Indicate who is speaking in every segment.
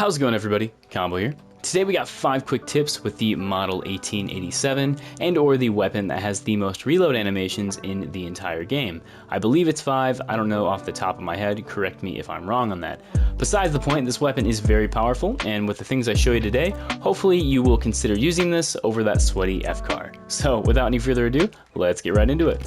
Speaker 1: How's it going, everybody? Combo here. Today we got 5 quick tips with the Model 1887 and or the weapon that has the most reload animations in the entire game. I believe it's 5, I don't know off the top of my head, correct me if I'm wrong on that. Besides the point, this weapon is very powerful, and with the things I show you today, hopefully you will consider using this over that sweaty F-car. So without any further ado, let's get right into it.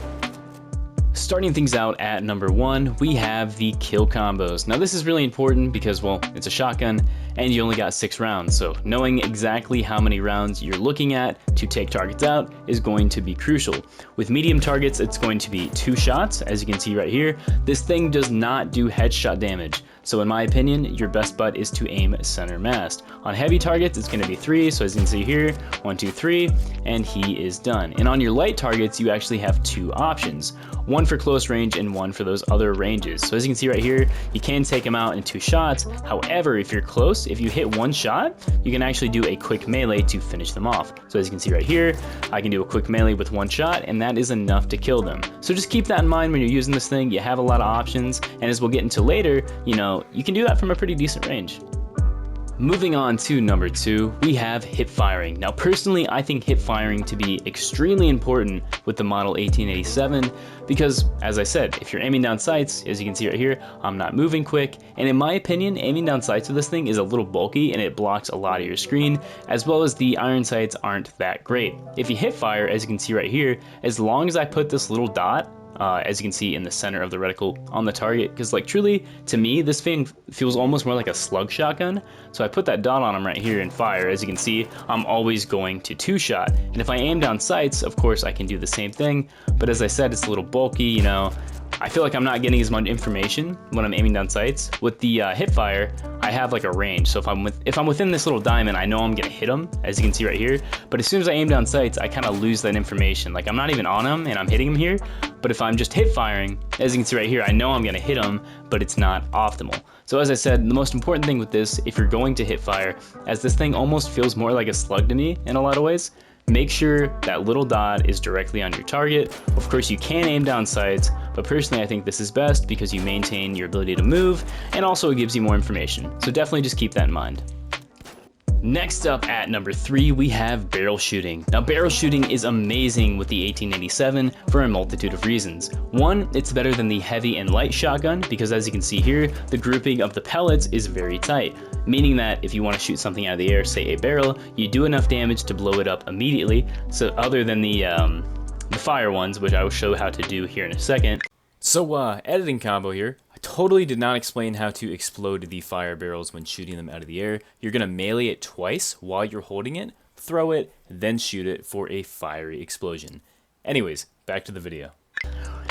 Speaker 1: Starting things out at number 1, we have the kill combos. Now this is really important because, well, it's a shotgun and you only got 6 rounds, so knowing exactly how many rounds you're looking at to take targets out is going to be crucial. With medium targets, it's going to be 2 shots, as you can see right here. This thing does not do headshot damage, so in my opinion, your best bet is to aim center mast. On heavy targets, it's going to be 3, so as you can see here, 1, 2, 3, and he is done. And on your light targets, you actually have 2 options. One for close range and one for those other ranges. So as you can see right here, you can take him out in 2 shots. However, if you're close, if you hit 1 shot, you can actually do a quick melee to finish them off. So as you can see right here, I can do a quick melee with 1 shot, and that is enough to kill them. So just keep that in mind when you're using this thing. You have a lot of options, and as we'll get into later, you can do that from a pretty decent range. Moving on to number 2, we have hip firing. Now personally, I think hip firing to be extremely important with the Model 1887 because, as I said, if you're aiming down sights, as you can see right here, I'm not moving quick, and in my opinion, aiming down sights with this thing is a little bulky and it blocks a lot of your screen, as well as the iron sights aren't that great. If you hip fire, as you can see right here, as long as I put this little dot, as you can see in the center of the reticle on the target, because like truly to me this thing feels almost more like a slug shotgun. So I put that dot on him right here and fire. As you can see, I'm always going to 2 shot, and if I aim down sights, of course I can do the same thing, but as I said, it's a little bulky. I feel like I'm not getting as much information when I'm aiming down sights. With the hip fire, I have like a range, so if I'm within this little diamond, I know I'm gonna hit him, as you can see right here. But as soon as I aim down sights, I kind of lose that information. Like I'm not even on him and I'm hitting him here, but if I'm just hip firing, as you can see right here, I know I'm gonna hit him, but it's not optimal. So as I said, the most important thing with this, if you're going to hip fire, as this thing almost feels more like a slug to me in a lot of ways, make sure that little dot is directly on your target. Of course, you can aim down sights, but personally I think this is best because you maintain your ability to move, and also it gives you more information. So definitely just keep that in mind. Next up at number 3, we have barrel shooting. Now barrel shooting is amazing with the 1887 for a multitude of reasons. One, it's better than the heavy and light shotgun because, as you can see here, the grouping of the pellets is very tight, meaning that if you want to shoot something out of the air, say a barrel, you do enough damage to blow it up immediately. So other than the fire ones, which I will show how to do here in a second. So editing combo here. I totally did not explain how to explode the fire barrels when shooting them out of the air. You're gonna melee it twice while you're holding it, throw it, then shoot it for a fiery explosion. Anyways, back to the video.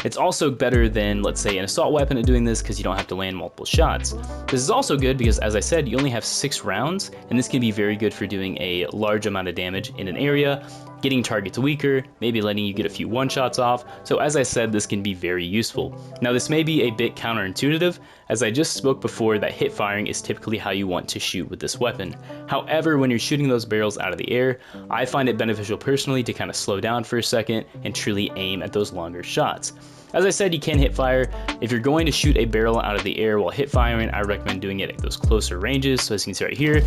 Speaker 1: It's also better than, let's say, an assault weapon at doing this because you don't have to land multiple shots. This is also good because, as I said, you only have 6 rounds, and this can be very good for doing a large amount of damage in an area, getting targets weaker, maybe letting you get a few one-shots off. So as I said, this can be very useful. Now this may be a bit counterintuitive, as I just spoke before that hip firing is typically how you want to shoot with this weapon. However, when you're shooting those barrels out of the air, I find it beneficial personally to kind of slow down for a second and truly aim at those longer shots. As I said, you can hip fire. If you're going to shoot a barrel out of the air while hip firing, I recommend doing it at those closer ranges. So as you can see right here,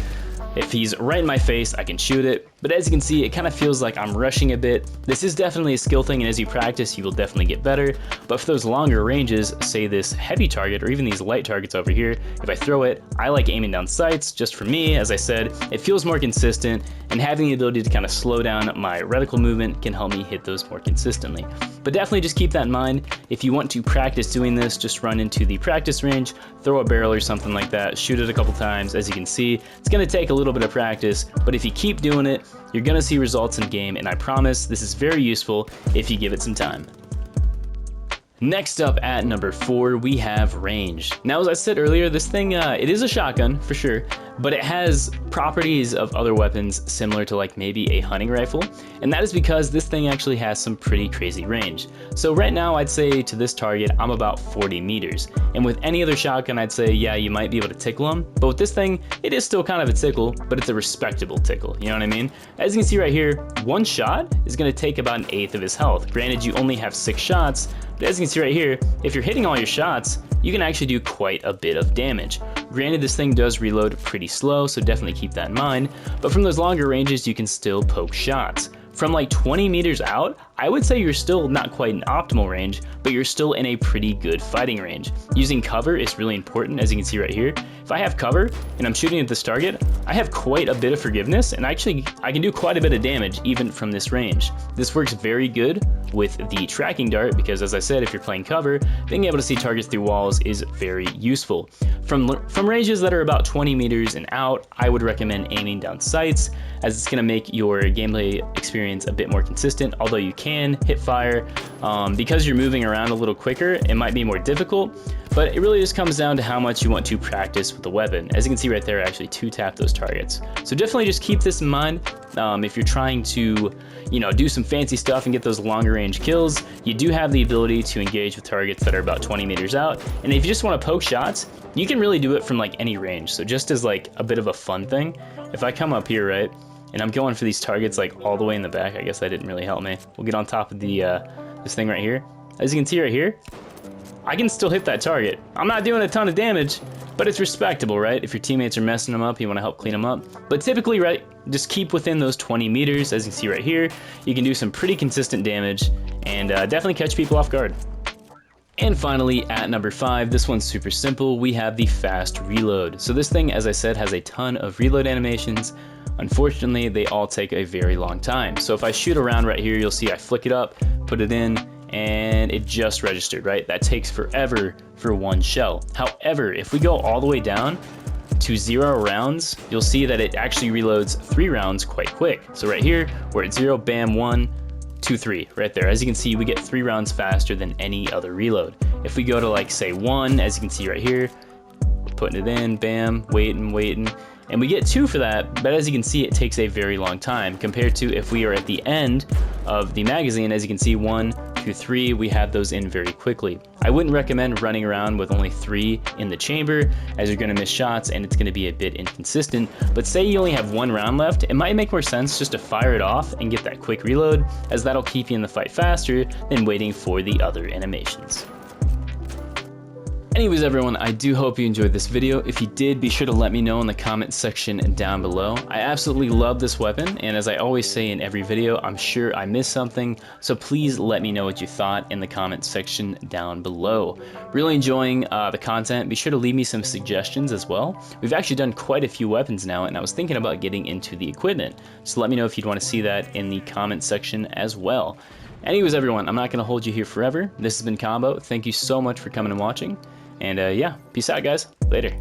Speaker 1: if he's right in my face, I can shoot it. But as you can see, it kind of feels like I'm rushing a bit. This is definitely a skill thing, and as you practice, you will definitely get better. But for those longer ranges, say this heavy target or even these light targets over here, if I throw it, I like aiming down sights. Just for me, as I said, it feels more consistent, and having the ability to kind of slow down my reticle movement can help me hit those more consistently. But definitely just keep that in mind. If you want to practice doing this, just run into the practice range, throw a barrel or something like that, shoot it a couple times. As you can see, it's going to take a little bit of practice, but if you keep doing it, you're going to see results in game, and I promise this is very useful if you give it some time. Next up at number 4, we have range. Now, as I said earlier, this thing, it is a shotgun for sure, but it has properties of other weapons similar to like maybe a hunting rifle, and that is because this thing actually has some pretty crazy range. So right now I'd say to this target I'm about 40 meters, and with any other shotgun I'd say yeah, you might be able to tickle them, but with this thing it is still kind of a tickle, but it's a respectable tickle, you know what I mean? As you can see right here, 1 shot is going to take about 1/8 of his health. Granted, you only have 6 shots, but as you can see right here, if you're hitting all your shots, you can actually do quite a bit of damage. Granted, this thing does reload pretty slow, so definitely keep that in mind, but from those longer ranges, you can still poke shots. From like 20 meters out, I would say you're still not quite in optimal range, but you're still in a pretty good fighting range. Using cover is really important, as you can see right here. If I have cover and I'm shooting at this target, I have quite a bit of forgiveness, and actually I can do quite a bit of damage even from this range. This works very good with the tracking dart because, as I said, if you're playing cover, being able to see targets through walls is very useful. From ranges that are about 20 meters and out, I would recommend aiming down sights, as it's going to make your gameplay experience a bit more consistent. Although you can hit fire, because you're moving around a little quicker, it might be more difficult, but it really just comes down to how much you want to practice with the weapon. As you can see right there, I actually 2-tap those targets. So definitely just keep this in mind. If you're trying to, do some fancy stuff and get those longer range kills, you do have the ability to engage with targets that are about 20 meters out. And if you just want to poke shots, you can really do it from like any range. So just as like a bit of a fun thing, if I come up here, right, and I'm going for these targets like all the way in the back, I guess that didn't really help me. We'll get on top of the this thing right here. As you can see right here, I can still hit that target. I'm not doing a ton of damage, but it's respectable, right? If your teammates are messing them up, you want to help clean them up. But typically, right, just keep within those 20 meters. As you can see right here, you can do some pretty consistent damage and definitely catch people off guard. And finally, at number 5, this one's super simple. We have the fast reload. So this thing, as I said, has a ton of reload animations. Unfortunately, they all take a very long time. So if I shoot around right here, you'll see I flick it up, put it in, and it just registered, right? That takes forever for one shell. However, if we go all the way down to 0 rounds, you'll see that it actually reloads 3 rounds quite quick. So right here, we're at 0, bam, 1, 2, 3, right there. As you can see, we get 3 rounds faster than any other reload. If we go to like say 1, as you can see right here, we're putting it in, bam, waiting, and we get 2 for that, but as you can see, it takes a very long time compared to if we are at the end of the magazine. As you can see, 1, 2, 3, we have those in very quickly. I wouldn't recommend running around with only 3 in the chamber, as you're gonna miss shots and it's gonna be a bit inconsistent. But say you only have 1 round left, it might make more sense just to fire it off and get that quick reload, as that'll keep you in the fight faster than waiting for the other animations. Anyways, everyone, I do hope you enjoyed this video. If you did, be sure to let me know in the comment section down below. I absolutely love this weapon, and as I always say in every video, I'm sure I missed something, so please let me know what you thought in the comment section down below. Really enjoying the content. Be sure to leave me some suggestions as well. We've actually done quite a few weapons now, and I was thinking about getting into the equipment, so let me know if you'd want to see that in the comment section as well. Anyways, everyone, I'm not going to hold you here forever. This has been Combo. Thank you so much for coming and watching. And yeah, peace out, guys. Later.